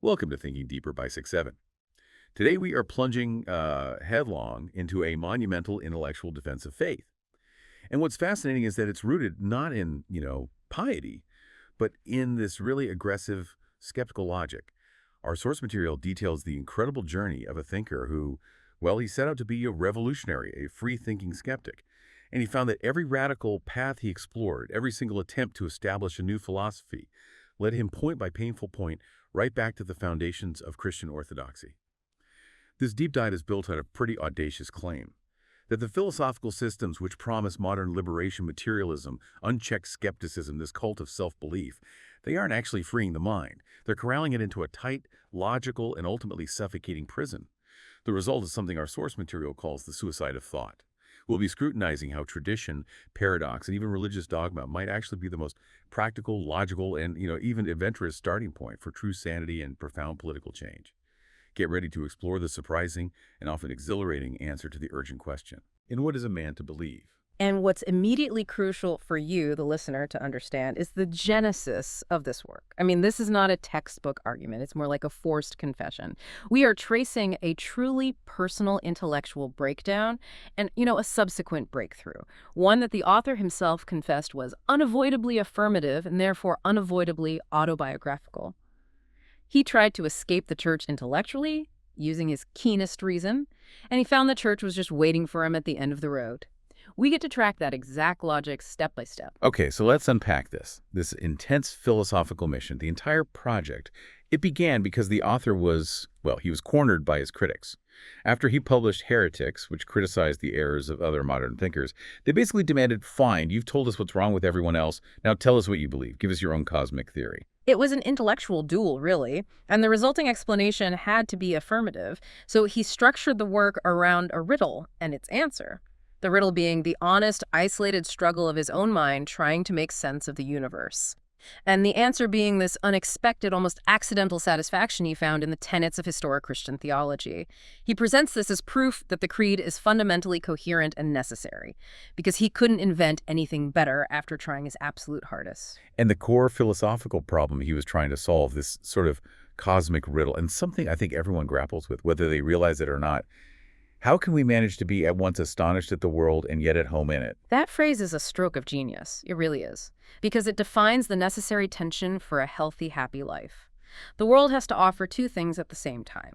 Welcome to Thinking Deeper by 6-7. Today we are plunging headlong into a monumental intellectual defense of faith. And what's fascinating is that it's rooted not in, piety, but in this really aggressive skeptical logic. Our source material details the incredible journey of a thinker who, well, he set out to be a revolutionary, a free-thinking skeptic. And he found that every radical path he explored, every single attempt to establish a new philosophy, led him point by painful point right back to the foundations of Christian orthodoxy. This deep dive is built on a pretty audacious claim that the philosophical systems which promise modern liberation, materialism, unchecked skepticism, this cult of self-belief, they aren't actually freeing the mind. They're corralling it into a tight, logical, and ultimately suffocating prison. The result is something our source material calls the suicide of thought. We'll be scrutinizing how tradition, paradox, and even religious dogma might actually be the most practical, logical, and even adventurous starting point for true sanity and profound political change. Get ready to explore the surprising and often exhilarating answer to the urgent question: in what is a man to believe? And what's immediately crucial for you, the listener, to understand is the genesis of this work. I mean, this is not a textbook argument. It's more like a forced confession. We are tracing a truly personal intellectual breakdown and, a subsequent breakthrough. One that the author himself confessed was unavoidably affirmative and therefore unavoidably autobiographical. He tried to escape the church intellectually, using his keenest reason, and he found the church was just waiting for him at the end of the road. We get to track that exact logic step by step. Okay, so let's unpack this intense philosophical mission. The entire project, it began because the author was, he was cornered by his critics. After he published Heretics, which criticized the errors of other modern thinkers, they basically demanded, fine, you've told us what's wrong with everyone else, now tell us what you believe. Give us your own cosmic theory. It was an intellectual duel, really, and the resulting explanation had to be affirmative, so he structured the work around a riddle and its answer. The riddle being the honest, isolated struggle of his own mind trying to make sense of the universe. And the answer being this unexpected, almost accidental satisfaction he found in the tenets of historic Christian theology. He presents this as proof that the creed is fundamentally coherent and necessary, because he couldn't invent anything better after trying his absolute hardest. And the core philosophical problem he was trying to solve, this sort of cosmic riddle, and something I think everyone grapples with, whether they realize it or not. How can we manage to be at once astonished at the world and yet at home in it? That phrase is a stroke of genius. It really is. Because it defines the necessary tension for a healthy, happy life. The world has to offer two things at the same time.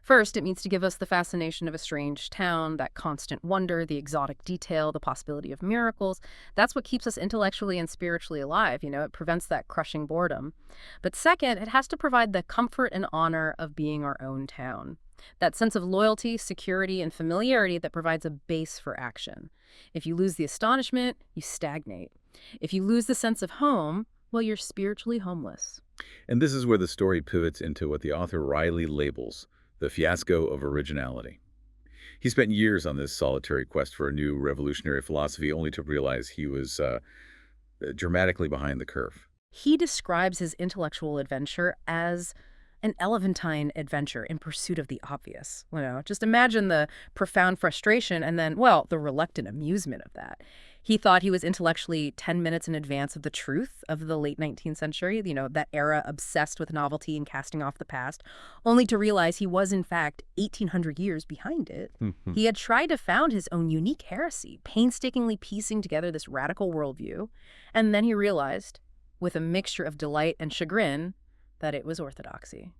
First, it means to give us the fascination of a strange town, that constant wonder, the exotic detail, the possibility of miracles. That's what keeps us intellectually and spiritually alive. It prevents that crushing boredom. But second, it has to provide the comfort and honor of being our own town. That sense of loyalty, security, and familiarity that provides a base for action. If you lose the astonishment, you stagnate. If you lose the sense of home, well, you're spiritually homeless. And this is where the story pivots into what the author wryly labels the fiasco of originality. He spent years on this solitary quest for a new revolutionary philosophy, only to realize he was dramatically behind the curve. He describes his intellectual adventure as an elephantine adventure in pursuit of the obvious. Just imagine the profound frustration and then, the reluctant amusement of that. He thought he was intellectually 10 minutes in advance of the truth of the late 19th century, that era obsessed with novelty and casting off the past, only to realize he was, in fact, 1,800 years behind it. He had tried to found his own unique heresy, painstakingly piecing together this radical worldview, and then he realized, with a mixture of delight and chagrin, that it was orthodoxy.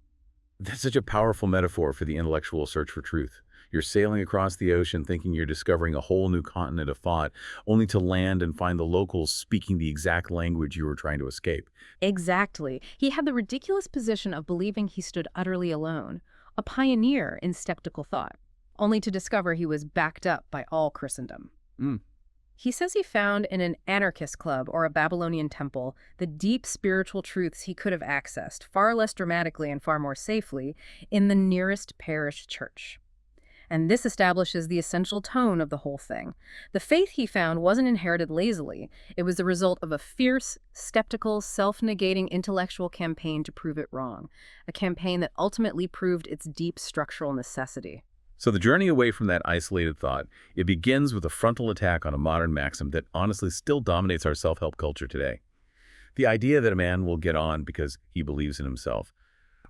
That's such a powerful metaphor for the intellectual search for truth. You're sailing across the ocean thinking you're discovering a whole new continent of thought, only to land and find the locals speaking the exact language you were trying to escape. Exactly. He had the ridiculous position of believing he stood utterly alone, a pioneer in skeptical thought, only to discover he was backed up by all Christendom. He says he found in an anarchist club or a Babylonian temple the deep spiritual truths he could have accessed, far less dramatically and far more safely, in the nearest parish church. And this establishes the essential tone of the whole thing. The faith he found wasn't inherited lazily. It was the result of a fierce, skeptical, self-negating intellectual campaign to prove it wrong, a campaign that ultimately proved its deep structural necessity. So the journey away from that isolated thought, it begins with a frontal attack on a modern maxim that honestly still dominates our self-help culture today. The idea that a man will get on because he believes in himself.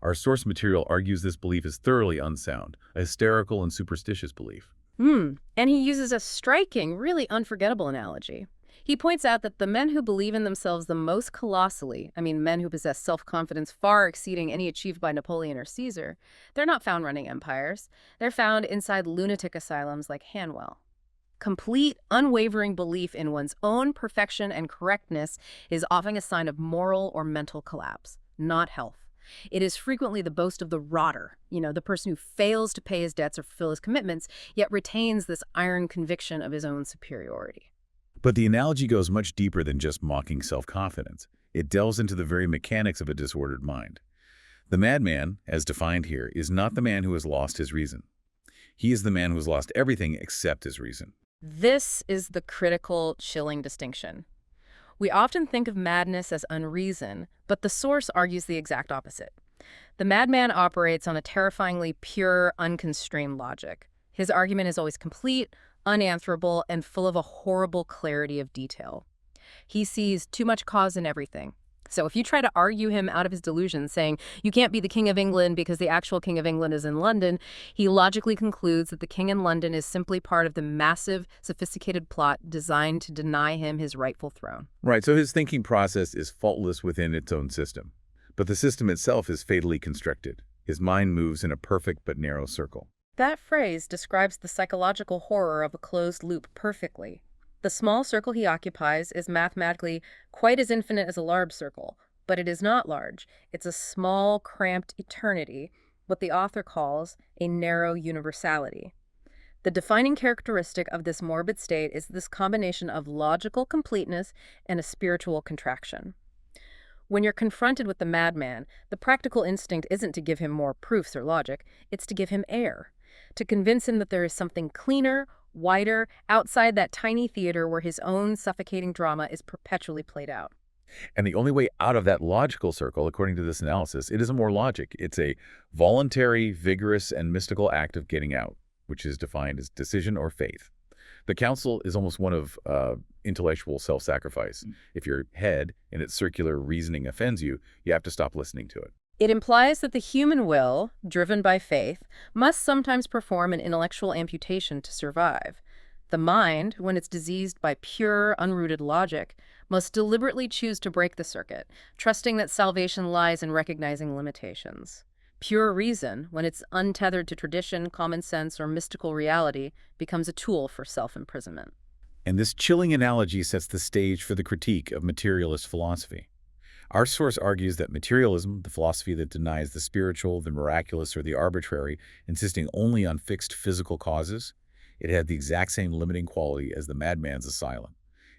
Our source material argues this belief is thoroughly unsound, a hysterical and superstitious belief. And he uses a striking, really unforgettable analogy. He points out that the men who believe in themselves the most colossally, men who possess self-confidence far exceeding any achieved by Napoleon or Caesar, they're not found running empires. They're found inside lunatic asylums like Hanwell. Complete, unwavering belief in one's own perfection and correctness is often a sign of moral or mental collapse, not health. It is frequently the boast of the rotter, the person who fails to pay his debts or fulfill his commitments, yet retains this iron conviction of his own superiority. But the analogy goes much deeper than just mocking self-confidence. It delves into the very mechanics of a disordered mind. The madman, as defined here, is not the man who has lost his reason. He is the man who has lost everything except his reason. This is the critical, chilling distinction. We often think of madness as unreason, but the source argues the exact opposite. The madman operates on a terrifyingly pure, unconstrained logic. His argument is always complete, unanswerable, and full of a horrible clarity of detail. He sees too much cause in everything. So if you try to argue him out of his delusion, saying, you can't be the King of England because the actual King of England is in London, he logically concludes that the King in London is simply part of the massive, sophisticated plot designed to deny him his rightful throne. Right, so his thinking process is faultless within its own system. But the system itself is fatally constricted. His mind moves in a perfect but narrow circle. That phrase describes the psychological horror of a closed loop perfectly. The small circle he occupies is mathematically quite as infinite as a large circle, but it is not large. It's a small, cramped eternity, what the author calls a narrow universality. The defining characteristic of this morbid state is this combination of logical completeness and a spiritual contraction. When you're confronted with the madman, the practical instinct isn't to give him more proofs or logic, it's to give him air, to convince him that there is something cleaner, wider, outside that tiny theater where his own suffocating drama is perpetually played out. And the only way out of that logical circle, according to this analysis, it isn't more logic. It's a voluntary, vigorous, and mystical act of getting out, which is defined as decision or faith. The counsel is almost one of intellectual self-sacrifice. If your head in its circular reasoning offends you, you have to stop listening to it. It implies that the human will, driven by faith, must sometimes perform an intellectual amputation to survive. The mind, when it's diseased by pure, unrooted logic, must deliberately choose to break the circuit, trusting that salvation lies in recognizing limitations. Pure reason, when it's untethered to tradition, common sense, or mystical reality, becomes a tool for self-imprisonment. And this chilling analogy sets the stage for the critique of materialist philosophy. Our source argues that materialism, the philosophy that denies the spiritual, the miraculous, or the arbitrary, insisting only on fixed physical causes, it had the exact same limiting quality as the madman's asylum.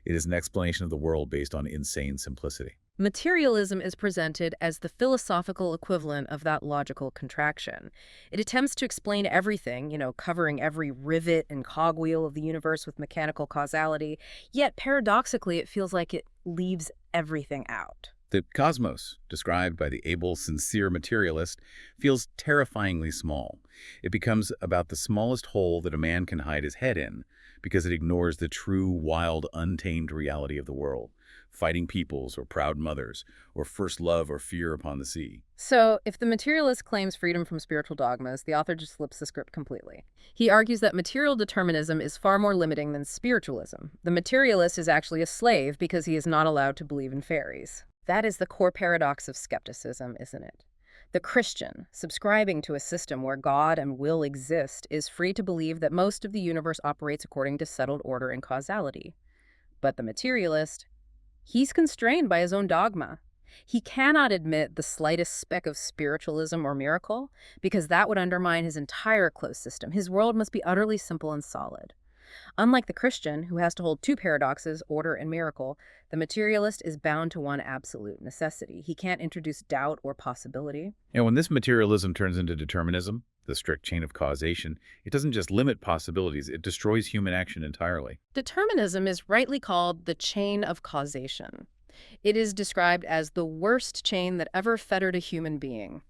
It is an explanation of the world based on insane simplicity. Materialism is presented as the philosophical equivalent of that logical contraction. It attempts to explain everything, covering every rivet and cogwheel of the universe with mechanical causality, yet paradoxically it feels like it leaves everything out. The cosmos, described by the able, sincere materialist, feels terrifyingly small. It becomes about the smallest hole that a man can hide his head in, because it ignores the true, wild, untamed reality of the world. Fighting peoples, or proud mothers, or first love or fear upon the sea. So, if the materialist claims freedom from spiritual dogmas, the author just flips the script completely. He argues that material determinism is far more limiting than spiritualism. The materialist is actually a slave because he is not allowed to believe in fairies. That is the core paradox of skepticism, isn't it? The Christian, subscribing to a system where God and will exist, is free to believe that most of the universe operates according to settled order and causality. But the materialist, he's constrained by his own dogma. He cannot admit the slightest speck of spiritualism or miracle, because that would undermine his entire closed system. His world must be utterly simple and solid. Unlike the Christian, who has to hold two paradoxes, order and miracle, the materialist is bound to one absolute necessity. He can't introduce doubt or possibility. And when this materialism turns into determinism, the strict chain of causation, it doesn't just limit possibilities, it destroys human action entirely. Determinism is rightly called the chain of causation. It is described as the worst chain that ever fettered a human being.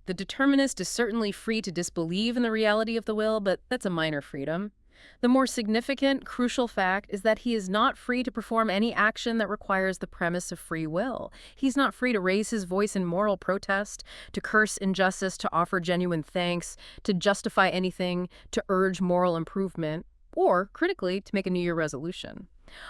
The determinist is certainly free to disbelieve in the reality of the will, but that's a minor freedom. The more significant, crucial fact is that he is not free to perform any action that requires the premise of free will. He's not free to raise his voice in moral protest, to curse injustice, to offer genuine thanks, to justify anything, to urge moral improvement, or, critically, to make a New Year resolution.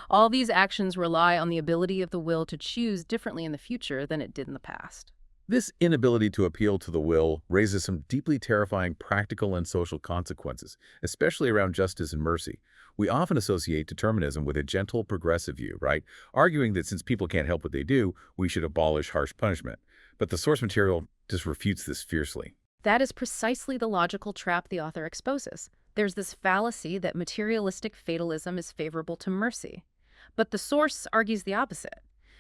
All these actions rely on the ability of the will to choose differently in the future than it did in the past. This inability to appeal to the will raises some deeply terrifying practical and social consequences, especially around justice and mercy. We often associate determinism with a gentle, progressive view, right? Arguing that since people can't help what they do, we should abolish harsh punishment. But the source material just refutes this fiercely. That is precisely the logical trap the author exposes. There's this fallacy that materialistic fatalism is favorable to mercy. But the source argues the opposite.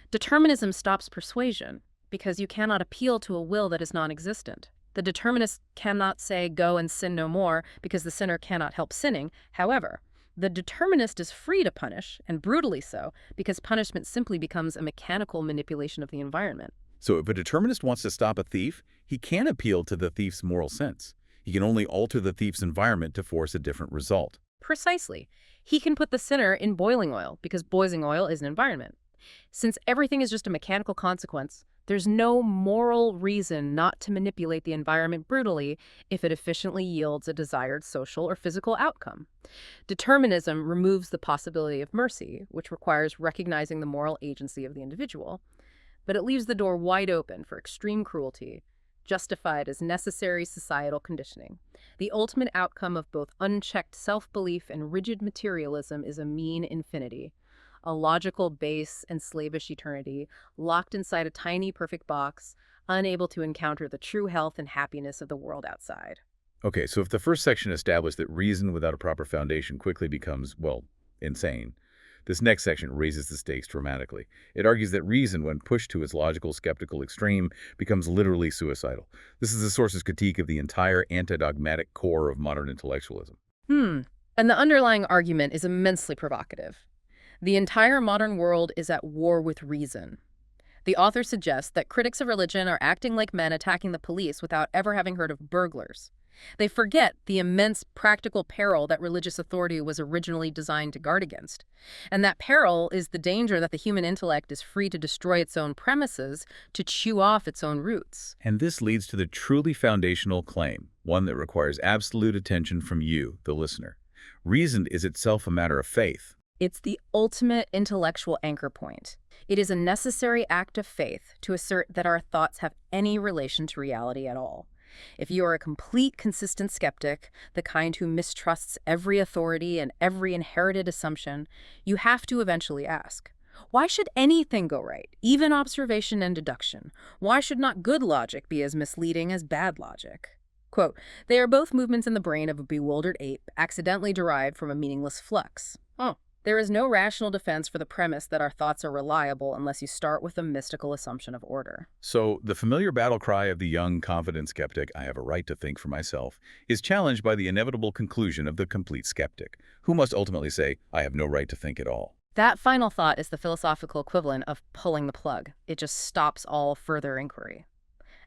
Determinism stops persuasion, because you cannot appeal to a will that is non-existent. The determinist cannot say, "Go and sin no more," because the sinner cannot help sinning. However, the determinist is free to punish, and brutally so, because punishment simply becomes a mechanical manipulation of the environment. So if a determinist wants to stop a thief, he can't appeal to the thief's moral sense. He can only alter the thief's environment to force a different result. Precisely. He can put the sinner in boiling oil, because boiling oil is an environment. Since everything is just a mechanical consequence, there's no moral reason not to manipulate the environment brutally if it efficiently yields a desired social or physical outcome. Determinism removes the possibility of mercy, which requires recognizing the moral agency of the individual, but it leaves the door wide open for extreme cruelty, justified as necessary societal conditioning. The ultimate outcome of both unchecked self-belief and rigid materialism is a mean infinity, a logical base and slavish eternity, locked inside a tiny, perfect box, unable to encounter the true health and happiness of the world outside. Okay, so if the first section established that reason without a proper foundation quickly becomes, well, insane, this next section raises the stakes dramatically. It argues that reason, when pushed to its logical, skeptical extreme, becomes literally suicidal. This is the source's critique of the entire anti-dogmatic core of modern intellectualism. And the underlying argument is immensely provocative. The entire modern world is at war with reason. The author suggests that critics of religion are acting like men attacking the police without ever having heard of burglars. They forget the immense practical peril that religious authority was originally designed to guard against. And that peril is the danger that the human intellect is free to destroy its own premises, to chew off its own roots. And this leads to the truly foundational claim, one that requires absolute attention from you, the listener. Reason is itself a matter of faith. It's the ultimate intellectual anchor point. It is a necessary act of faith to assert that our thoughts have any relation to reality at all. If you are a complete, consistent skeptic, the kind who mistrusts every authority and every inherited assumption, you have to eventually ask, why should anything go right, even observation and deduction? Why should not good logic be as misleading as bad logic? Quote, "They are both movements in the brain of a bewildered ape, accidentally derived from a meaningless flux." Oh. There is no rational defense for the premise that our thoughts are reliable unless you start with a mystical assumption of order. So the familiar battle cry of the young, confident skeptic, "I have a right to think for myself," is challenged by the inevitable conclusion of the complete skeptic, who must ultimately say, "I have no right to think at all." That final thought is the philosophical equivalent of pulling the plug. It just stops all further inquiry.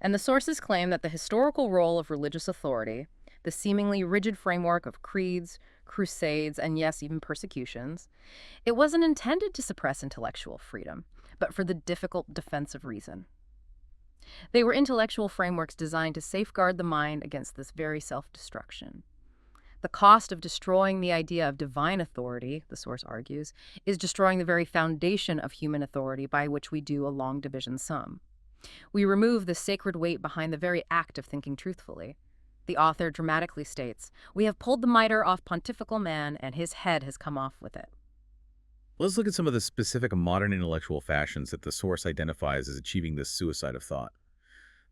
And the sources claim that the historical role of religious authority, the seemingly rigid framework of creeds, crusades, and yes, even persecutions, it wasn't intended to suppress intellectual freedom, but for the difficult defense of reason. They were intellectual frameworks designed to safeguard the mind against this very self-destruction. The cost of destroying the idea of divine authority, the source argues, is destroying the very foundation of human authority by which we do a long division sum. We remove the sacred weight behind the very act of thinking truthfully. The author dramatically states, "We have pulled the mitre off pontifical man, and his head has come off with it." Let's look at some of the specific modern intellectual fashions that the source identifies as achieving this suicide of thought.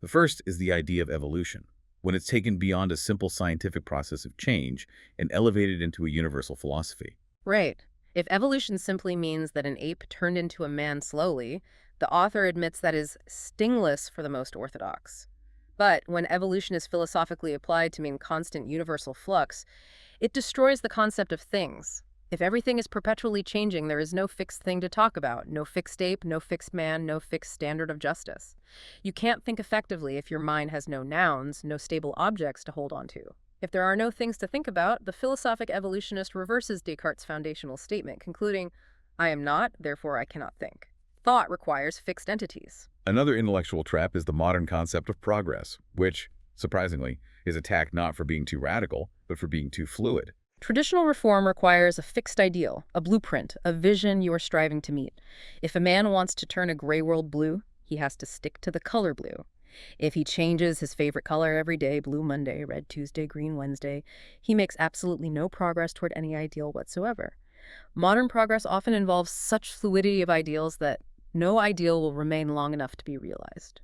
The first is the idea of evolution, when it's taken beyond a simple scientific process of change and elevated into a universal philosophy. Right. If evolution simply means that an ape turned into a man slowly, the author admits that is stingless for the most orthodox. But when evolution is philosophically applied to mean constant universal flux, it destroys the concept of things. If everything is perpetually changing, there is no fixed thing to talk about, no fixed ape, no fixed man, no fixed standard of justice. You can't think effectively if your mind has no nouns, no stable objects to hold on to. If there are no things to think about, the philosophic evolutionist reverses Descartes' foundational statement, concluding, I am not, therefore I cannot think. Thought requires fixed entities. Another intellectual trap is the modern concept of progress, which, surprisingly, is attacked not for being too radical, but for being too fluid. Traditional reform requires a fixed ideal, a blueprint, a vision you are striving to meet. If a man wants to turn a gray world blue, he has to stick to the color blue. If he changes his favorite color every day, blue Monday, red Tuesday, green Wednesday, he makes absolutely no progress toward any ideal whatsoever. Modern progress often involves such fluidity of ideals that no ideal will remain long enough to be realized.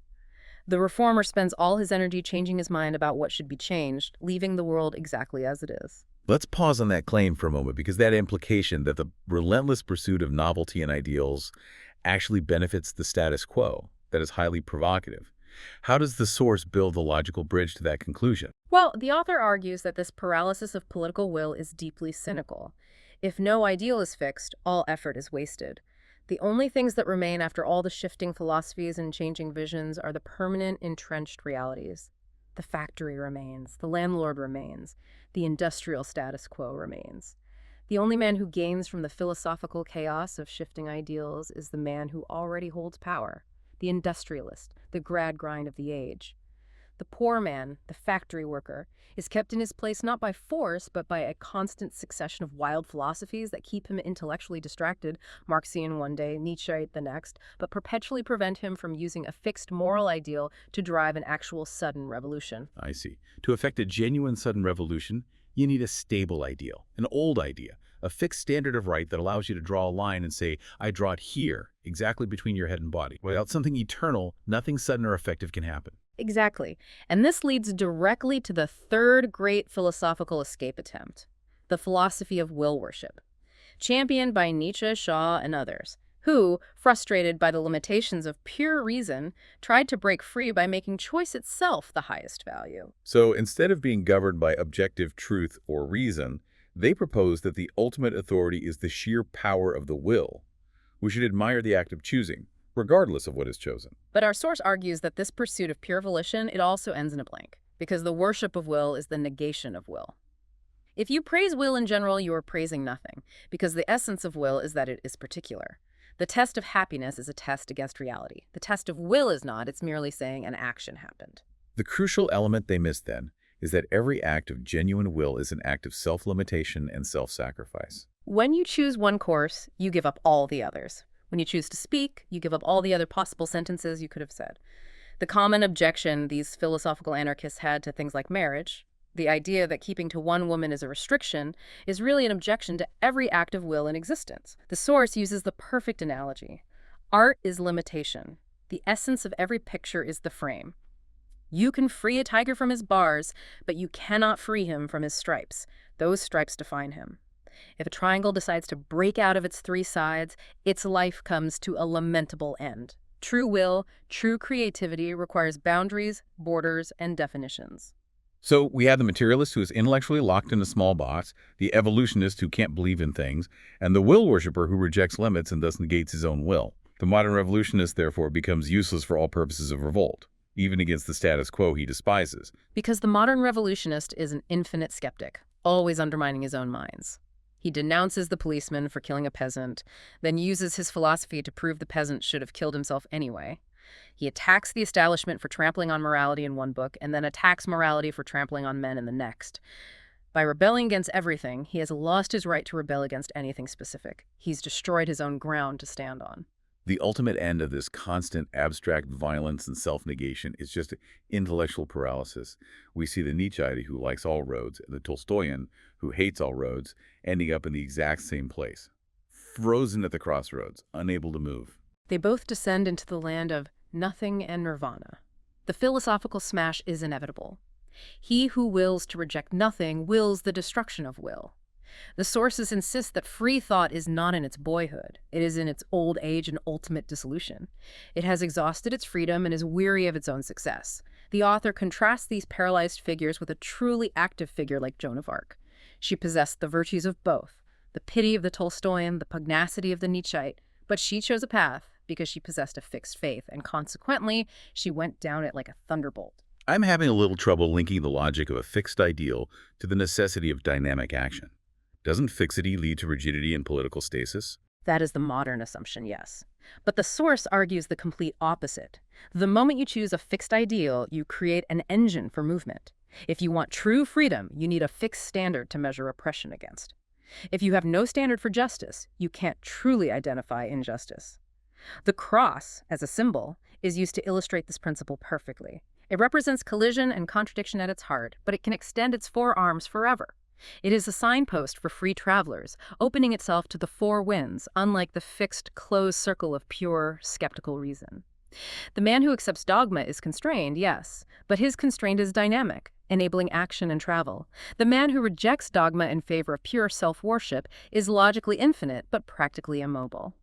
The reformer spends all his energy changing his mind about what should be changed, leaving the world exactly as it is. Let's pause on that claim for a moment, because that implication that the relentless pursuit of novelty and ideals actually benefits the status quo, that is highly provocative. How does the source build the logical bridge to that conclusion? Well, the author argues that this paralysis of political will is deeply cynical. If no ideal is fixed, all effort is wasted. The only things that remain after all the shifting philosophies and changing visions are the permanent, entrenched realities. The factory remains, the landlord remains, the industrial status quo remains. The only man who gains from the philosophical chaos of shifting ideals is the man who already holds power, the industrialist, the grad grind of the age. The poor man, the factory worker, is kept in his place not by force, but by a constant succession of wild philosophies that keep him intellectually distracted, Marxian one day, Nietzscheite the next, but perpetually prevent him from using a fixed moral ideal to drive an actual sudden revolution. I see. To effect a genuine sudden revolution, you need a stable ideal, an old idea, a fixed standard of right that allows you to draw a line and say, I draw it here, exactly between your head and body. Without something eternal, nothing sudden or effective can happen. Exactly. And this leads directly to the third great philosophical escape attempt, the philosophy of will worship, championed by Nietzsche, Shaw, and others, who, frustrated by the limitations of pure reason, tried to break free by making choice itself the highest value. So instead of being governed by objective truth or reason, they propose that the ultimate authority is the sheer power of the will. We should admire the act of choosing, regardless of what is chosen. But our source argues that this pursuit of pure volition, it also ends in a blank, because the worship of will is the negation of will. If you praise will in general, you are praising nothing, because the essence of will is that it is particular. The test of happiness is a test against reality. The test of will is not, it's merely saying an action happened. The crucial element they miss, then, is that every act of genuine will is an act of self-limitation and self-sacrifice. When you choose one course, you give up all the others. When you choose to speak, you give up all the other possible sentences you could have said. The common objection these philosophical anarchists had to things like marriage, the idea that keeping to one woman is a restriction, is really an objection to every act of will in existence. The source uses the perfect analogy. Art is limitation. The essence of every picture is the frame. You can free a tiger from his bars, but you cannot free him from his stripes. Those stripes define him. If a triangle decides to break out of its three sides, its life comes to a lamentable end. True will, true creativity requires boundaries, borders, and definitions. So we have the materialist who is intellectually locked in a small box, the evolutionist who can't believe in things, and the will worshiper who rejects limits and thus negates his own will. The modern revolutionist, therefore, becomes useless for all purposes of revolt, even against the status quo he despises. Because the modern revolutionist is an infinite skeptic, always undermining his own minds. He denounces the policeman for killing a peasant, then uses his philosophy to prove the peasant should have killed himself anyway. He attacks the establishment for trampling on morality in one book, and then attacks morality for trampling on men in the next. By rebelling against everything, he has lost his right to rebel against anything specific. He's destroyed his own ground to stand on. The ultimate end of this constant abstract violence and self-negation is just intellectual paralysis. We see the Nietzscheite who likes all roads, and the Tolstoyan who hates all roads, ending up in the exact same place, frozen at the crossroads, unable to move. They both descend into the land of nothing and nirvana. The philosophical smash is inevitable. He who wills to reject nothing wills the destruction of will. The sources insist that free thought is not in its boyhood. It is in its old age and ultimate dissolution. It has exhausted its freedom and is weary of its own success. The author contrasts these paralyzed figures with a truly active figure like Joan of Arc. She possessed the virtues of both, the pity of the Tolstoyan, the pugnacity of the Nietzscheite, but she chose a path because she possessed a fixed faith, and consequently, she went down it like a thunderbolt. I'm having a little trouble linking the logic of a fixed ideal to the necessity of dynamic action. Doesn't fixity lead to rigidity and political stasis? That is the modern assumption, yes. But the source argues the complete opposite. The moment you choose a fixed ideal, you create an engine for movement. If you want true freedom, you need a fixed standard to measure oppression against. If you have no standard for justice, you can't truly identify injustice. The cross, as a symbol, is used to illustrate this principle perfectly. It represents collision and contradiction at its heart, but it can extend its four arms forever. It is a signpost for free travelers, opening itself to the four winds, unlike the fixed, closed circle of pure, skeptical reason. The man who accepts dogma is constrained, yes, but his constraint is dynamic, enabling action and travel. The man who rejects dogma in favor of pure self-worship is logically infinite, but practically immobile.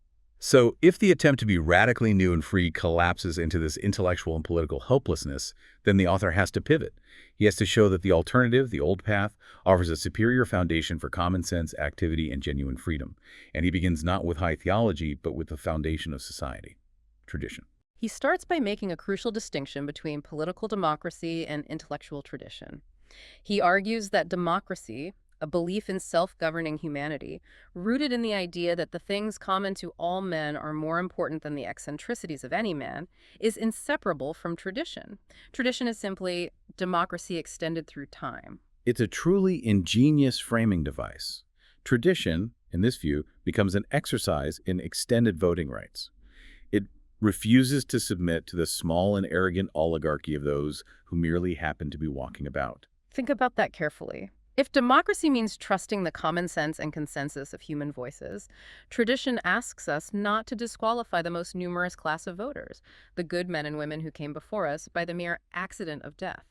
So, if the attempt to be radically new and free collapses into this intellectual and political hopelessness, then the author has to pivot. He has to show that the alternative, the old path, offers a superior foundation for common sense, activity, and genuine freedom. And he begins not with high theology, but with the foundation of society, tradition. He starts by making a crucial distinction between political democracy and intellectual tradition. He argues that democracy, a belief in self-governing humanity, rooted in the idea that the things common to all men are more important than the eccentricities of any man, is inseparable from tradition. Tradition is simply democracy extended through time. It's a truly ingenious framing device. Tradition, in this view, becomes an exercise in extended voting rights. It refuses to submit to the small and arrogant oligarchy of those who merely happen to be walking about. Think about that carefully. If democracy means trusting the common sense and consensus of human voices, tradition asks us not to disqualify the most numerous class of voters, the good men and women who came before us, by the mere accident of death.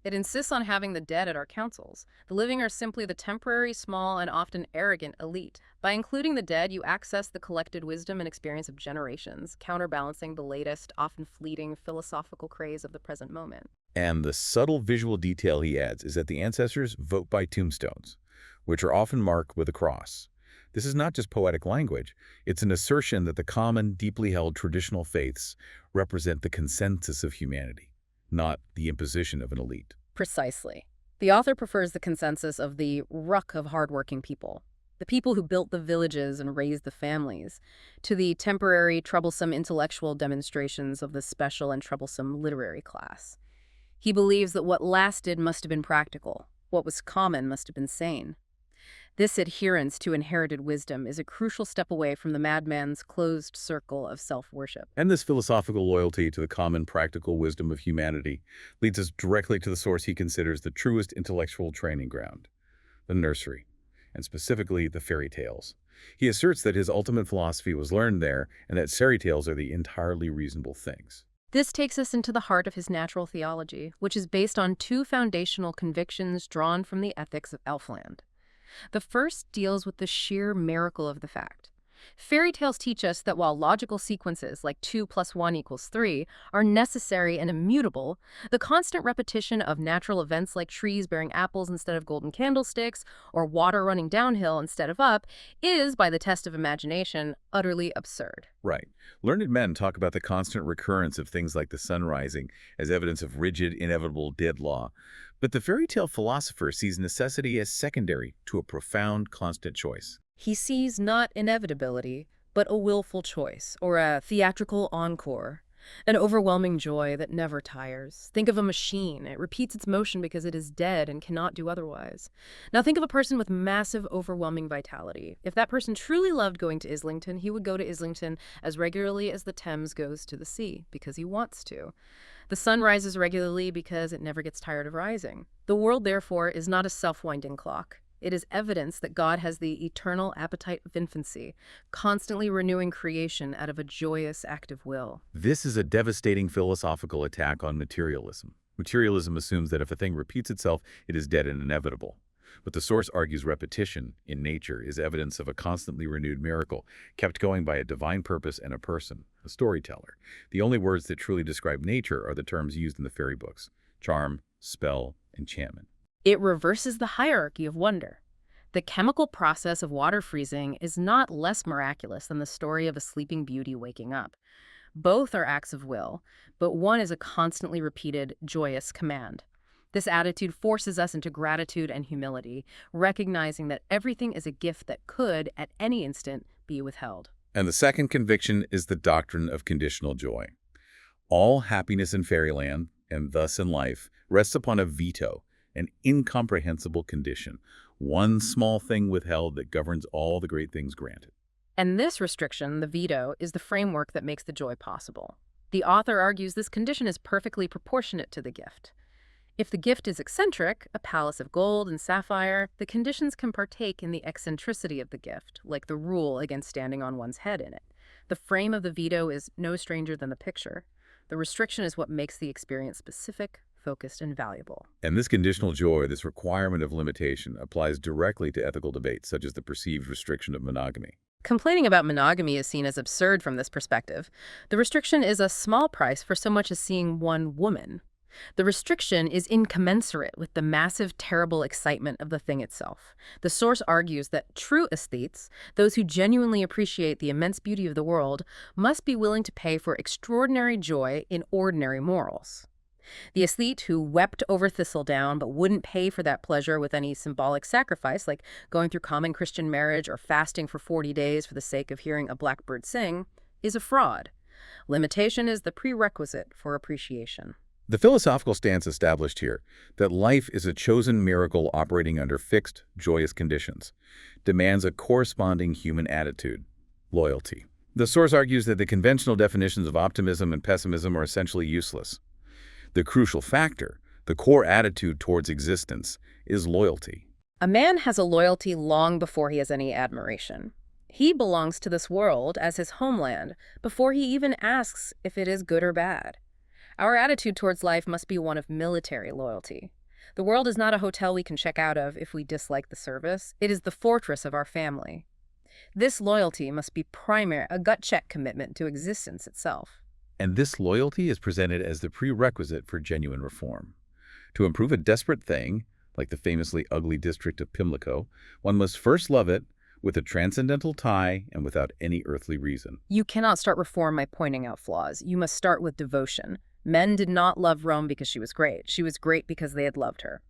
It insists on having the dead at our councils. The living are simply the temporary, small, and often arrogant elite. By including the dead, you access the collected wisdom and experience of generations, counterbalancing the latest, often fleeting, philosophical craze of the present moment. And the subtle visual detail he adds is that the ancestors vote by tombstones, which are often marked with a cross. This is not just poetic language. It's an assertion that the common, deeply held traditional faiths represent the consensus of humanity, not the imposition of an elite. Precisely. The author prefers the consensus of the ruck of hardworking people, the people who built the villages and raised the families, to the temporary, troublesome intellectual demonstrations of the special and troublesome literary class. He believes that what lasted must have been practical, what was common must have been sane. This adherence to inherited wisdom is a crucial step away from the madman's closed circle of self-worship. And this philosophical loyalty to the common practical wisdom of humanity leads us directly to the source he considers the truest intellectual training ground, the nursery, and specifically the fairy tales. He asserts that his ultimate philosophy was learned there and that fairy tales are the entirely reasonable things. This takes us into the heart of his natural theology, which is based on two foundational convictions drawn from the ethics of Elfland. The first deals with the sheer miracle of the fact. Fairy tales teach us that while logical sequences like 2 + 1 = 3 are necessary and immutable, the constant repetition of natural events like trees bearing apples instead of golden candlesticks or water running downhill instead of up is, by the test of imagination, utterly absurd. Right. Learned men talk about the constant recurrence of things like the sun rising as evidence of rigid, inevitable dead law. But the fairy tale philosopher sees necessity as secondary to a profound, constant choice. He sees not inevitability, but a willful choice, or a theatrical encore, an overwhelming joy that never tires. Think of a machine. It repeats its motion because it is dead and cannot do otherwise. Now think of a person with massive, overwhelming vitality. If that person truly loved going to Islington, he would go to Islington as regularly as the Thames goes to the sea, because he wants to. The sun rises regularly because it never gets tired of rising. The world, therefore, is not a self-winding clock. It is evidence that God has the eternal appetite of infancy, constantly renewing creation out of a joyous act of will. This is a devastating philosophical attack on materialism. Materialism assumes that if a thing repeats itself, it is dead and inevitable. But the source argues repetition in nature is evidence of a constantly renewed miracle, kept going by a divine purpose and a person, a storyteller. The only words that truly describe nature are the terms used in the fairy books: charm, spell, enchantment. It reverses the hierarchy of wonder. The chemical process of water freezing is not less miraculous than the story of a sleeping beauty waking up. Both are acts of will, but one is a constantly repeated, joyous command. This attitude forces us into gratitude and humility, recognizing that everything is a gift that could, at any instant, be withheld. And the second conviction is the doctrine of conditional joy. All happiness in fairyland, and thus in life, rests upon a veto, an incomprehensible condition, one small thing withheld that governs all the great things granted. And this restriction, the veto, is the framework that makes the joy possible. The author argues this condition is perfectly proportionate to the gift. If the gift is eccentric, a palace of gold and sapphire, the conditions can partake in the eccentricity of the gift, like the rule against standing on one's head in it. The frame of the veto is no stranger than the picture. The restriction is what makes the experience specific, focused, and valuable. And this conditional joy, this requirement of limitation, applies directly to ethical debates, such as the perceived restriction of monogamy. Complaining about monogamy is seen as absurd from this perspective. The restriction is a small price for so much as seeing one woman. The restriction is incommensurate with the massive, terrible excitement of the thing itself. The source argues that true aesthetes, those who genuinely appreciate the immense beauty of the world, must be willing to pay for extraordinary joy in ordinary morals. The aesthete who wept over thistledown but wouldn't pay for that pleasure with any symbolic sacrifice, like going through common Christian marriage or fasting for 40 days for the sake of hearing a blackbird sing, is a fraud. Limitation is the prerequisite for appreciation. The philosophical stance established here, that life is a chosen miracle operating under fixed, joyous conditions, demands a corresponding human attitude, loyalty. The source argues that the conventional definitions of optimism and pessimism are essentially useless. The crucial factor, the core attitude towards existence, is loyalty. A man has a loyalty long before he has any admiration. He belongs to this world as his homeland before he even asks if it is good or bad. Our attitude towards life must be one of military loyalty. The world is not a hotel we can check out of if we dislike the service. It is the fortress of our family. This loyalty must be primary, a gut-check commitment to existence itself. And this loyalty is presented as the prerequisite for genuine reform. To improve a desperate thing, like the famously ugly district of Pimlico, one must first love it with a transcendental tie and without any earthly reason. You cannot start reform by pointing out flaws. You must start with devotion. Men did not love Rome because she was great. She was great because they had loved her.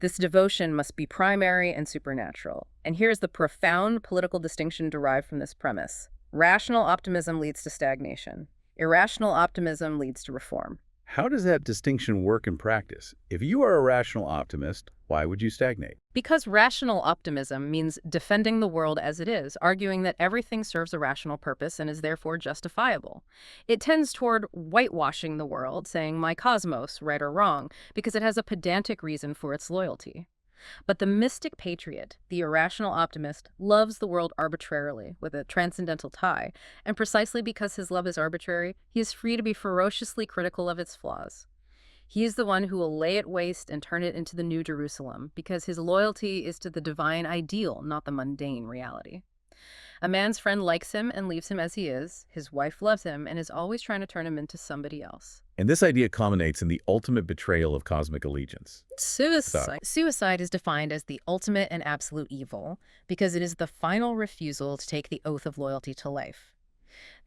This devotion must be primary and supernatural. And here's the profound political distinction derived from this premise. Rational optimism leads to stagnation. Irrational optimism leads to reform. How does that distinction work in practice? If you are a rational optimist, why would you stagnate? Because rational optimism means defending the world as it is, arguing that everything serves a rational purpose and is therefore justifiable. It tends toward whitewashing the world, saying my cosmos, right or wrong, because it has a pedantic reason for its loyalty. But the mystic patriot, the irrational optimist, loves the world arbitrarily, with a transcendental tie, and precisely because his love is arbitrary, he is free to be ferociously critical of its flaws. He is the one who will lay it waste and turn it into the New Jerusalem, because his loyalty is to the divine ideal, not the mundane reality. A man's friend likes him and leaves him as he is. His wife loves him and is always trying to turn him into somebody else. And this idea culminates in the ultimate betrayal of cosmic allegiance. Suicide is defined as the ultimate and absolute evil because it is the final refusal to take the oath of loyalty to life.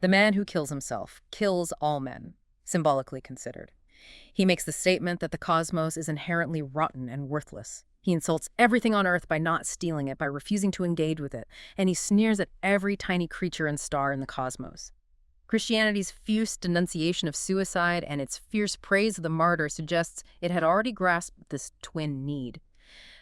The man who kills himself kills all men, symbolically considered. He makes the statement that the cosmos is inherently rotten and worthless. He insults everything on Earth by not stealing it, by refusing to engage with it, and he sneers at every tiny creature and star in the cosmos. Christianity's fierce denunciation of suicide and its fierce praise of the martyr suggests it had already grasped this twin need.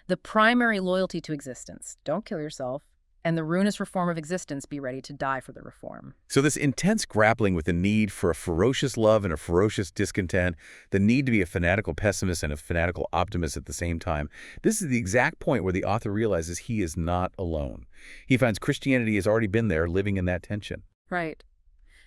The primary loyalty to existence, don't kill yourself, and the ruinous reform of existence, be ready to die for the reform. So this intense grappling with the need for a ferocious love and a ferocious discontent, the need to be a fanatical pessimist and a fanatical optimist at the same time, this is the exact point where the author realizes he is not alone. He finds Christianity has already been there, living in that tension. Right.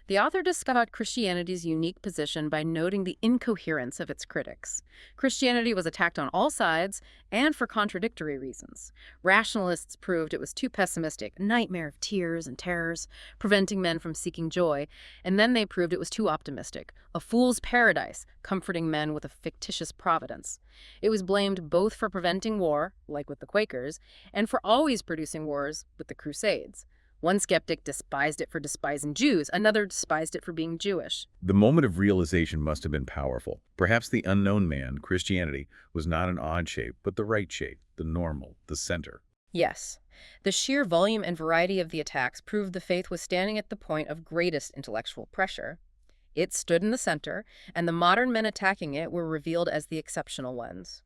The author discussed Christianity's unique position by noting the incoherence of its critics. Christianity was attacked on all sides and for contradictory reasons. Rationalists proved it was too pessimistic, a nightmare of tears and terrors, preventing men from seeking joy, and then they proved it was too optimistic, a fool's paradise, comforting men with a fictitious providence. It was blamed both for preventing war, like with the Quakers, and for always producing wars with the Crusades. One skeptic despised it for despising Jews, another despised it for being Jewish. The moment of realization must have been powerful. Perhaps the unknown man, Christianity, was not an odd shape, but the right shape, the normal, the center. Yes, the sheer volume and variety of the attacks proved the faith was standing at the point of greatest intellectual pressure. It stood in the center, and the modern men attacking it were revealed as the exceptional ones.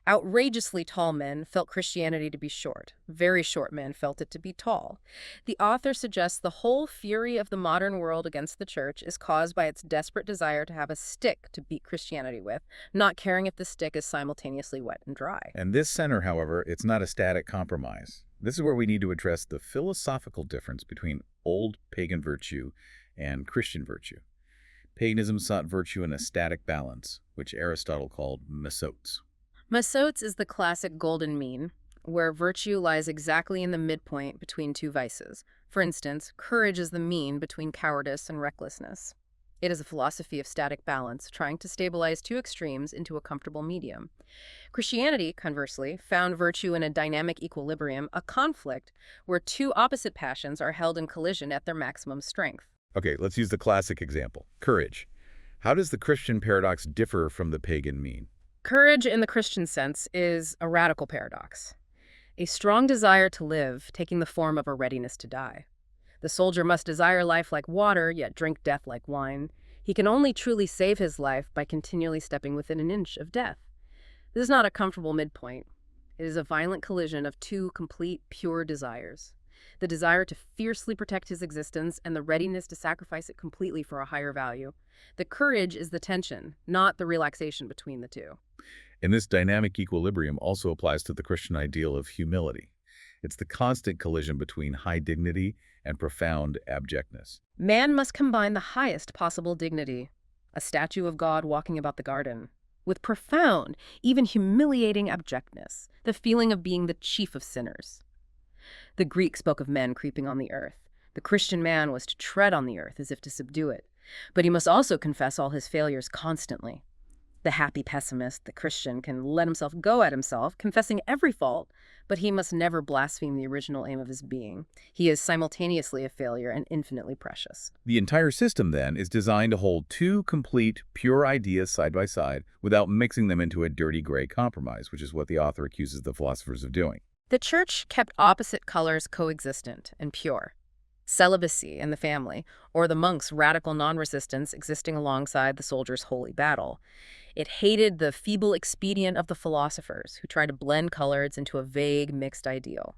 Outrageously tall men felt Christianity to be short. Very short men felt it to be tall. The author suggests the whole fury of the modern world against the church is caused by its desperate desire to have a stick to beat Christianity with, not caring if the stick is simultaneously wet and dry. And this center, however, it's not a static compromise. This is where we need to address the philosophical difference between old pagan virtue and Christian virtue. Paganism sought virtue in a static balance, which Aristotle called mesos. Mesos is the classic golden mean, where virtue lies exactly in the midpoint between two vices. For instance, courage is the mean between cowardice and recklessness. It is a philosophy of static balance, trying to stabilize two extremes into a comfortable medium. Christianity, conversely, found virtue in a dynamic equilibrium, a conflict where two opposite passions are held in collision at their maximum strength. Okay, let's use the classic example, courage. How does the Christian paradox differ from the pagan mean? Courage, in the Christian sense, is a radical paradox. A strong desire to live, taking the form of a readiness to die. The soldier must desire life like water, yet drink death like wine. He can only truly save his life by continually stepping within an inch of death. This is not a comfortable midpoint. It is a violent collision of two complete, pure desires. The desire to fiercely protect his existence and the readiness to sacrifice it completely for a higher value. The courage is the tension, not the relaxation between the two. And this dynamic equilibrium also applies to the Christian ideal of humility. It's the constant collision between high dignity and profound abjectness. Man must combine the highest possible dignity, a statue of God walking about the garden, with profound, even humiliating abjectness, the feeling of being the chief of sinners. The Greek spoke of men creeping on the earth. The Christian man was to tread on the earth as if to subdue it. But he must also confess all his failures constantly. The happy pessimist, the Christian, can let himself go at himself, confessing every fault, but he must never blaspheme the original aim of his being. He is simultaneously a failure and infinitely precious. The entire system, then, is designed to hold two complete, pure ideas side by side without mixing them into a dirty gray compromise, which is what the author accuses the philosophers of doing. The church kept opposite colors coexistent and pure. Celibacy in the family, or the monk's radical non-resistance existing alongside the soldier's holy battle. It hated the feeble expedient of the philosophers who try to blend colors into a vague, mixed ideal.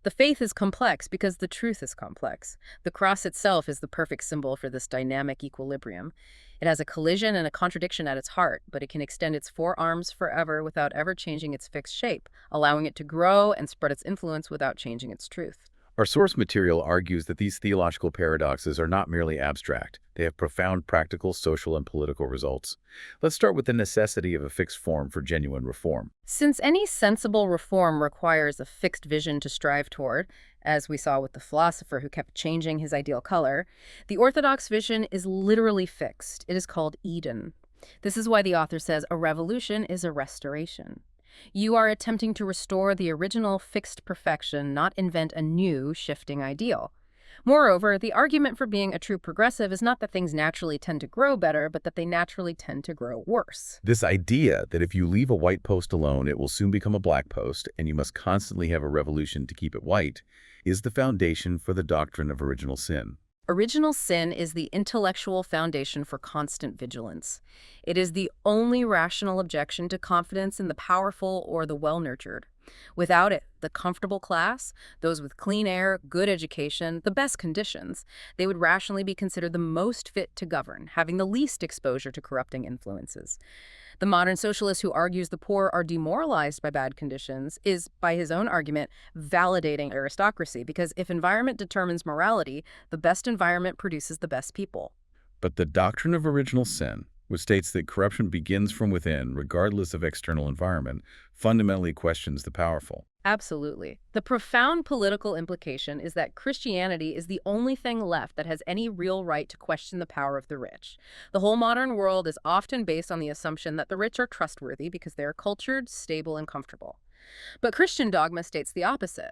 The faith is complex because the truth is complex. The cross itself is the perfect symbol for this dynamic equilibrium. It has a collision and a contradiction at its heart, but it can extend its four arms forever without ever changing its fixed shape, allowing it to grow and spread its influence without changing its truth. Our source material argues that these theological paradoxes are not merely abstract. They have profound practical, social, and political results. Let's start with the necessity of a fixed form for genuine reform. Since any sensible reform requires a fixed vision to strive toward, as we saw with the philosopher who kept changing his ideal color, the Orthodox vision is literally fixed. It is called Eden. This is why the author says a revolution is a restoration. You are attempting to restore the original fixed perfection, not invent a new, shifting ideal. Moreover, the argument for being a true progressive is not that things naturally tend to grow better, but that they naturally tend to grow worse. This idea that if you leave a white post alone, it will soon become a black post, and you must constantly have a revolution to keep it white, is the foundation for the doctrine of original sin. Original sin is the intellectual foundation for constant vigilance. It is the only rational objection to confidence in the powerful or the well-nurtured. Without it, the comfortable class, those with clean air, good education, the best conditions, they would rationally be considered the most fit to govern, having the least exposure to corrupting influences. The modern socialist who argues the poor are demoralized by bad conditions is, by his own argument, validating aristocracy, because if environment determines morality, the best environment produces the best people. But the doctrine of original sin, which states that corruption begins from within, regardless of external environment, fundamentally questions the powerful. Absolutely. The profound political implication is that Christianity is the only thing left that has any real right to question the power of the rich. The whole modern world is often based on the assumption that the rich are trustworthy because they are cultured, stable, and comfortable. But Christian dogma states the opposite.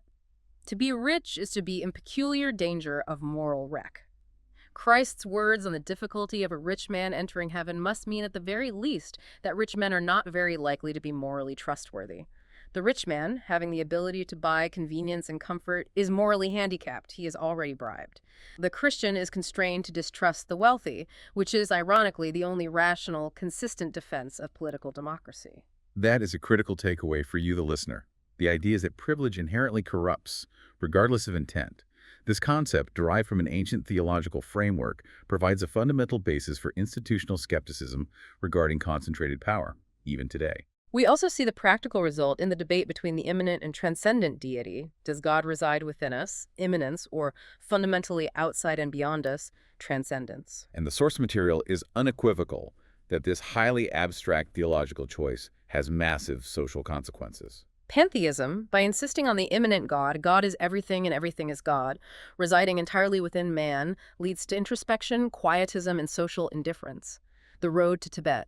To be rich is to be in peculiar danger of moral wreck. Christ's words on the difficulty of a rich man entering heaven must mean at the very least that rich men are not very likely to be morally trustworthy. The rich man, having the ability to buy convenience and comfort, is morally handicapped. He is already bribed. The Christian is constrained to distrust the wealthy, which is, ironically, the only rational, consistent defense of political democracy. That is a critical takeaway for you, the listener. The idea is that privilege inherently corrupts, regardless of intent. This concept, derived from an ancient theological framework, provides a fundamental basis for institutional skepticism regarding concentrated power, even today. We also see the practical result in the debate between the immanent and transcendent deity. Does God reside within us, immanence, or fundamentally outside and beyond us, transcendence? And the source material is unequivocal that this highly abstract theological choice has massive social consequences. Pantheism, by insisting on the immanent God, God is everything and everything is God, residing entirely within man, leads to introspection, quietism, and social indifference. The road to Tibet.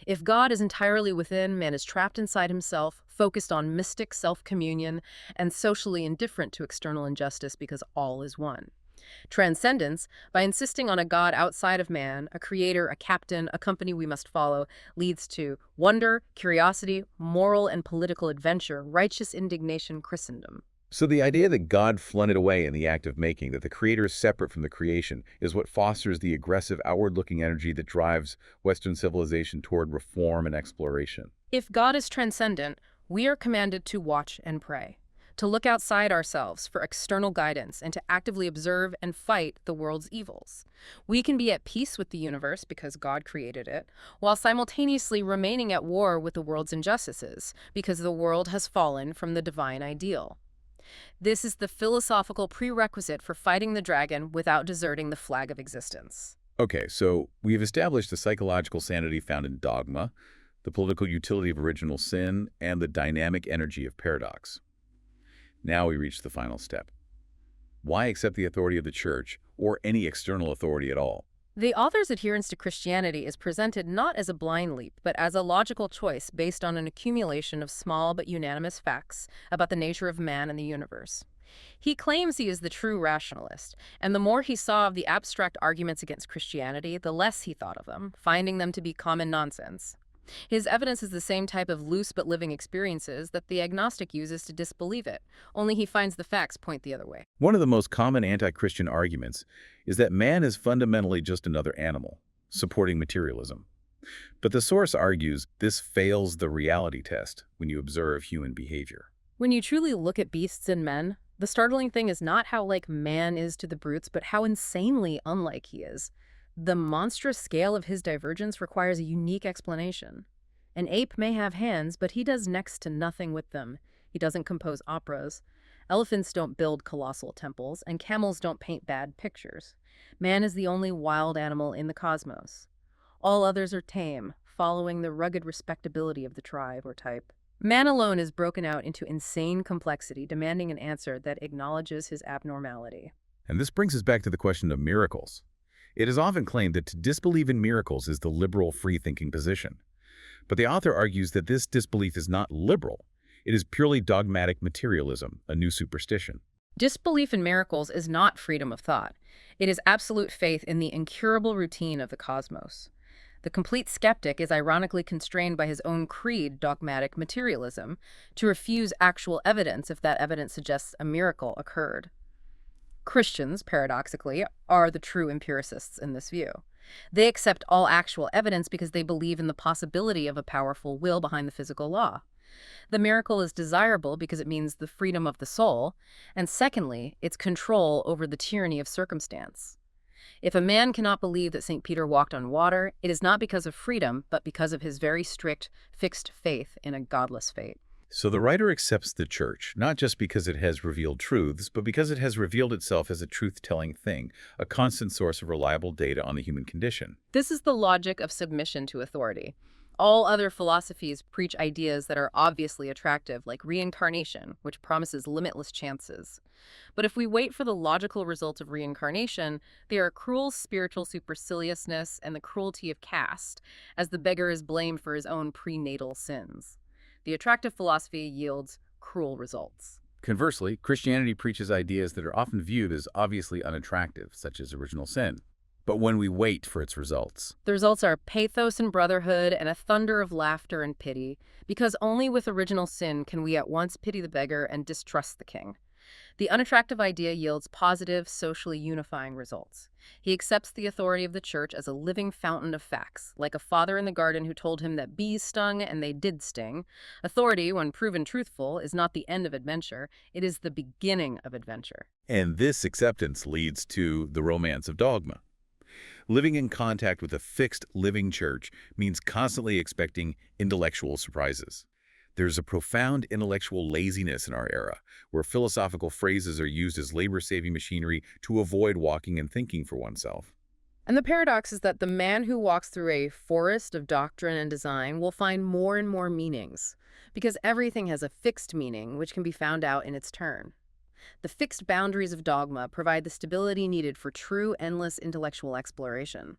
If God is entirely within, man is trapped inside himself, focused on mystic self-communion, and socially indifferent to external injustice because all is one. Transcendence, by insisting on a God outside of man, a creator, a captain, a company we must follow, leads to wonder, curiosity, moral and political adventure, righteous indignation, Christendom. So the idea that God flung it away in the act of making, that the creator is separate from the creation, is what fosters the aggressive, outward-looking energy that drives Western civilization toward reform and exploration. If God is transcendent, we are commanded to watch and pray, to look outside ourselves for external guidance, and to actively observe and fight the world's evils. We can be at peace with the universe because God created it, while simultaneously remaining at war with the world's injustices because the world has fallen from the divine ideal. This is the philosophical prerequisite for fighting the dragon without deserting the flag of existence. Okay, so we've established the psychological sanity found in dogma, the political utility of original sin, and the dynamic energy of paradox. Now we reach the final step. Why accept the authority of the church, or any external authority at all? The author's adherence to Christianity is presented not as a blind leap, but as a logical choice based on an accumulation of small but unanimous facts about the nature of man and the universe. He claims he is the true rationalist, and the more he saw of the abstract arguments against Christianity, the less he thought of them, finding them to be common nonsense. His evidence is the same type of loose but living experiences that the agnostic uses to disbelieve it, only he finds the facts point the other way. One of the most common anti-Christian arguments is that man is fundamentally just another animal, supporting materialism. But the source argues this fails the reality test when you observe human behavior. When you truly look at beasts and men, the startling thing is not how like man is to the brutes, but how insanely unlike he is. The monstrous scale of his divergence requires a unique explanation. An ape may have hands, but he does next to nothing with them. He doesn't compose operas. Elephants don't build colossal temples, and camels don't paint bad pictures. Man is the only wild animal in the cosmos. All others are tame, following the rugged respectability of the tribe or type. Man alone is broken out into insane complexity, demanding an answer that acknowledges his abnormality. And this brings us back to the question of miracles. It is often claimed that to disbelieve in miracles is the liberal free-thinking position. But the author argues that this disbelief is not liberal. It is purely dogmatic materialism, a new superstition. Disbelief in miracles is not freedom of thought. It is absolute faith in the incurable routine of the cosmos. The complete skeptic is ironically constrained by his own creed, dogmatic materialism, to refuse actual evidence if that evidence suggests a miracle occurred. Christians, paradoxically, are the true empiricists in this view. They accept all actual evidence because they believe in the possibility of a powerful will behind the physical law. The miracle is desirable because it means the freedom of the soul, and secondly, its control over the tyranny of circumstance. If a man cannot believe that St. Peter walked on water, it is not because of freedom, but because of his very strict, fixed faith in a godless fate. So the writer accepts the church, not just because it has revealed truths, but because it has revealed itself as a truth-telling thing, a constant source of reliable data on the human condition. This is the logic of submission to authority. All other philosophies preach ideas that are obviously attractive, like reincarnation, which promises limitless chances. But if we wait for the logical results of reincarnation, there are cruel spiritual superciliousness and the cruelty of caste, as the beggar is blamed for his own prenatal sins. The attractive philosophy yields cruel results. Conversely, Christianity preaches ideas that are often viewed as obviously unattractive, such as original sin. But when we wait for its results, The results are pathos and brotherhood and a thunder of laughter and pity, because only with original sin can we at once pity the beggar and distrust the king. The unattractive idea yields positive, socially unifying results. He accepts the authority of the church as a living fountain of facts, like a father in the garden who told him that bees stung and they did sting. Authority, when proven truthful, is not the end of adventure, it is the beginning of adventure. and this acceptance leads to the romance of dogma. Living in contact with a fixed, living church means constantly expecting intellectual surprises. There's a profound intellectual laziness in our era, where philosophical phrases are used as labor-saving machinery to avoid walking and thinking for oneself. And the paradox is that the man who walks through a forest of doctrine and design will find more and more meanings, because everything has a fixed meaning which can be found out in its turn. The fixed boundaries of dogma provide the stability needed for true, endless intellectual exploration.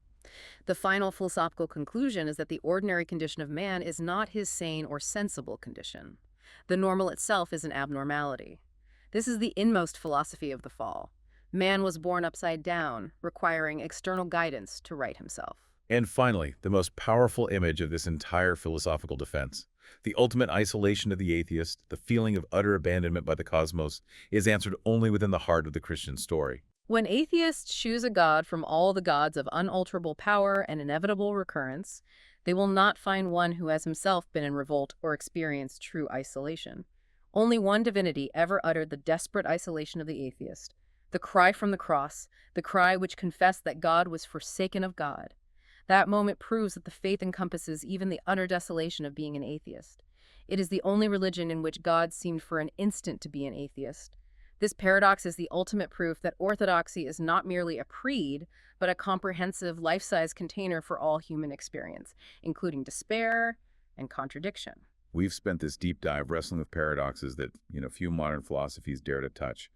The final philosophical conclusion is that the ordinary condition of man is not his sane or sensible condition. The normal itself is an abnormality. This is the inmost philosophy of the fall. Man was born upside down, requiring external guidance to right himself. And finally, the most powerful image of this entire philosophical defense, the ultimate isolation of the atheist, the feeling of utter abandonment by the cosmos, is answered only within the heart of the Christian story. When atheists choose a god from all the gods of unalterable power and inevitable recurrence, they will not find one who has himself been in revolt or experienced true isolation. Only one divinity ever uttered the desperate isolation of the atheist, the cry from the cross, the cry which confessed that God was forsaken of God. That moment proves that the faith encompasses even the utter desolation of being an atheist. It is the only religion in which God seemed for an instant to be an atheist. This paradox is the ultimate proof that orthodoxy is not merely a creed, but a comprehensive, life-size container for all human experience, including despair and contradiction. We've spent this deep dive wrestling with paradoxes that, few modern philosophies dare to touch.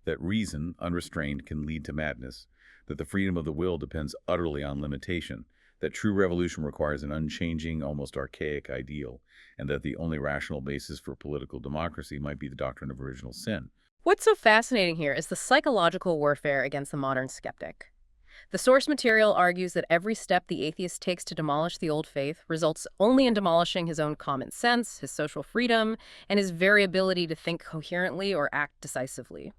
That reason, unrestrained, can lead to madness. That the freedom of the will depends utterly on limitation. That true revolution requires an unchanging, almost archaic ideal. And that the only rational basis for political democracy might be the doctrine of original sin. What's so fascinating here is the psychological warfare against the modern skeptic. The source material argues that every step the atheist takes to demolish the old faith results only in demolishing his own common sense, his social freedom, and his very ability to think coherently or act decisively.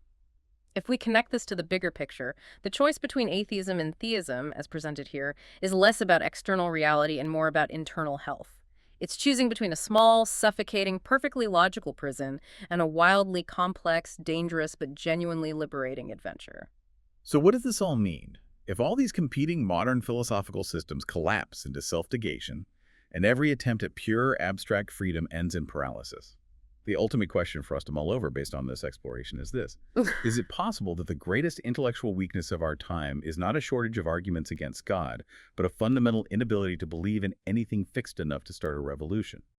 If we connect this to the bigger picture, the choice between atheism and theism, as presented here, is less about external reality and more about internal health. It's choosing between a small, suffocating, perfectly logical prison and a wildly complex, dangerous, but genuinely liberating adventure. So what does this all mean? If all these competing modern philosophical systems collapse into self-negation, and every attempt at pure, abstract freedom ends in paralysis, the ultimate question for us to mull over based on this exploration is this. Is it possible that the greatest intellectual weakness of our time is not a shortage of arguments against God, but a fundamental inability to believe in anything fixed enough to start a revolution?